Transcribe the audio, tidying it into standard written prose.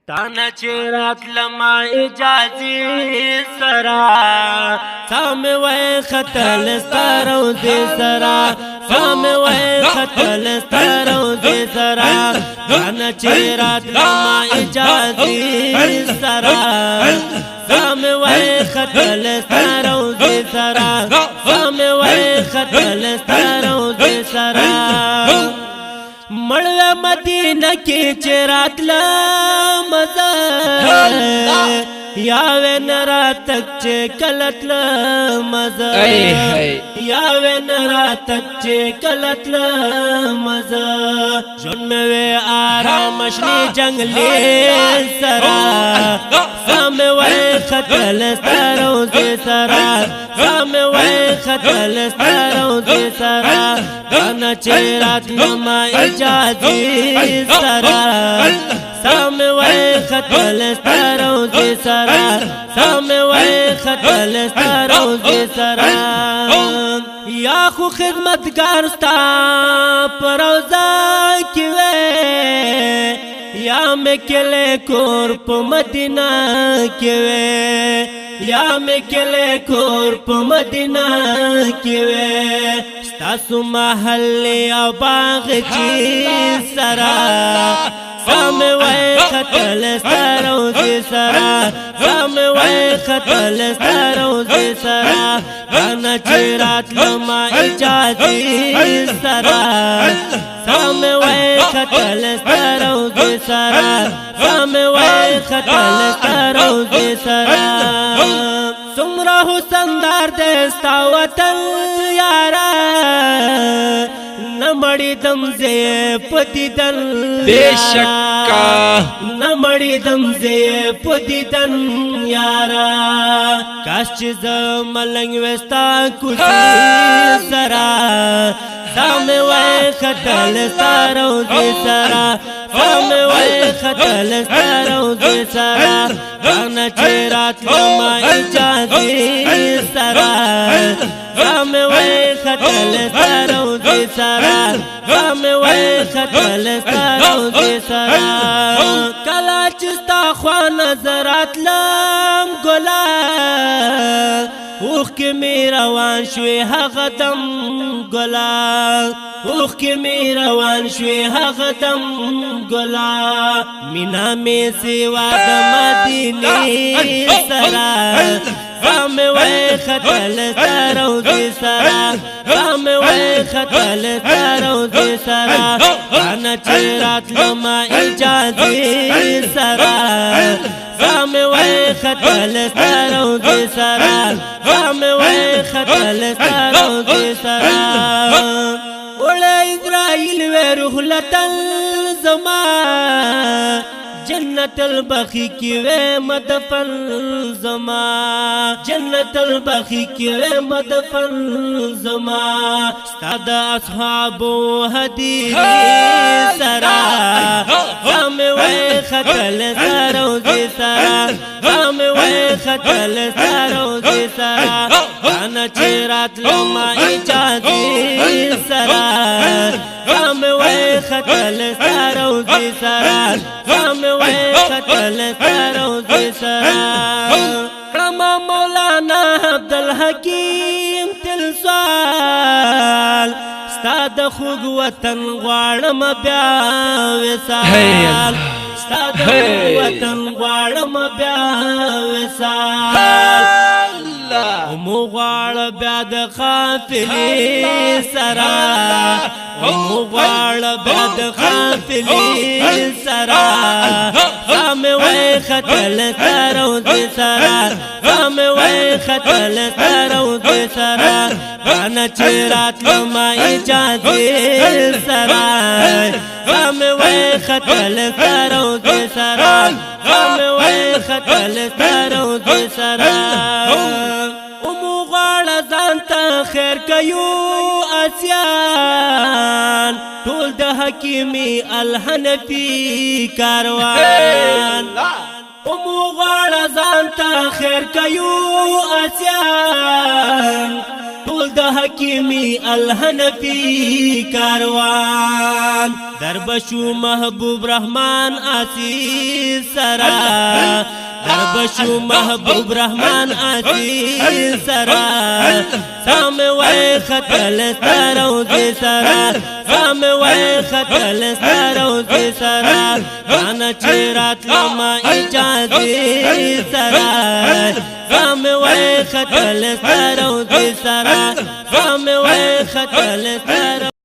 تانا چرات لما اجازی سرا سامي وي خطل ستارو دي سرا سامي وي خطل ستارو دي سرا تانا چرات لما اجازی سرا سامي وي خطل ستارو دي سرا سامي وي خطل ستارو دي سرا مړ مدینه کې چرات لا مزه یا ون راتک چې کلت لا مزه یا ون راتک چې کلت لا مزه جون مې آرام شنی جنگلی سرا سم وای خطل ستارو دې سرا سم وای خطل ستارو دې سرا انا چرات لما اجازی سرا سام وی خطل ستارو دی سرا سام وی خطل ستارو دی سرا یا خو خدمتگار ستا پروزا کی وی یا مکلے کور پا مدینہ کی وی یا مکلے کور پا مدینہ کی وی ستاسو محل او باغ چی سرا سام وی خطل ستارو دی سرا سام وی خطل ستارو دی سرا کانا چرات لما اجازی سرا سام وی خطل ستارو دی سرا سام وی خطل ستارو دی سرا سمرا حسن دار دستا وطن یارا نمڑی دمزے پتی دن بیشکا نمڑی دمزے پتی دن یارا کاش چیز ملنگ وستا کسی سرا سام وی خطل ستارو دی سرا سام وی خطل ستارو دی سرا کانا چرات لما اجازی سرا سام وی خطل ستارو دی سرا سام وی خطل ستارو دی سرا کلا چستا خواه نظرات لم گلا اوخ کی می روان شوی حق دم گلا اوخ کی می روان شوی حق دم گلا مینا می سوا د مدینی سرا سام وی خطل ستارو دی سرا سام وی خطل ستارو دی سرا کانا چرات لما اجازی سرا سام وی خطل ستارو دی سرا سام وی خطل ستارو دی سرا اوڑا اسرائیل وی رخلت الزمان جنت البخی کی وے مدفن زما جنت البخی کی وے مدفن زما استاد اصحاب حدیث سرا سام وی خطل ستارو دی سرا سام وی خطل ستارو دی سرا کانا چرات لما اجازی سرا سام وی خطل ستارو دی سرا سام وی خطل ستارو دی سرا رما مولانا عبدالحکیم تلسوال ستاد خوگ وطن غوارم بیا وصال ستاد خوگ وطن غوارم بیا وصال امو غوار بیا د قافلی سرا امو غوار بیا د قافلی سرا سام وی خطل ستارو دی سرا سام وی خطل ستارو دی سرا کانا چرات لما اجازی سرا سام وی خطل ستارو دی سرا سام وی خطل ستارو دی سرا امو غوار زانتا خیر کیو اسیان طول د حکیمی الحنفی کاروان امو غوار زانتا خیر کیو اسیان طول د حکیمی الحنفی کاروان دربشو محبوب رحمان آسی سرا دربشو محبوب رحمان آسی سرا سام وی خطل ستروزی سرا سام وی خطل ستروزی سرا دانا چرات لما اجازی سرا سام وی خطل ستروزی سرا سام وی خطل ستروزی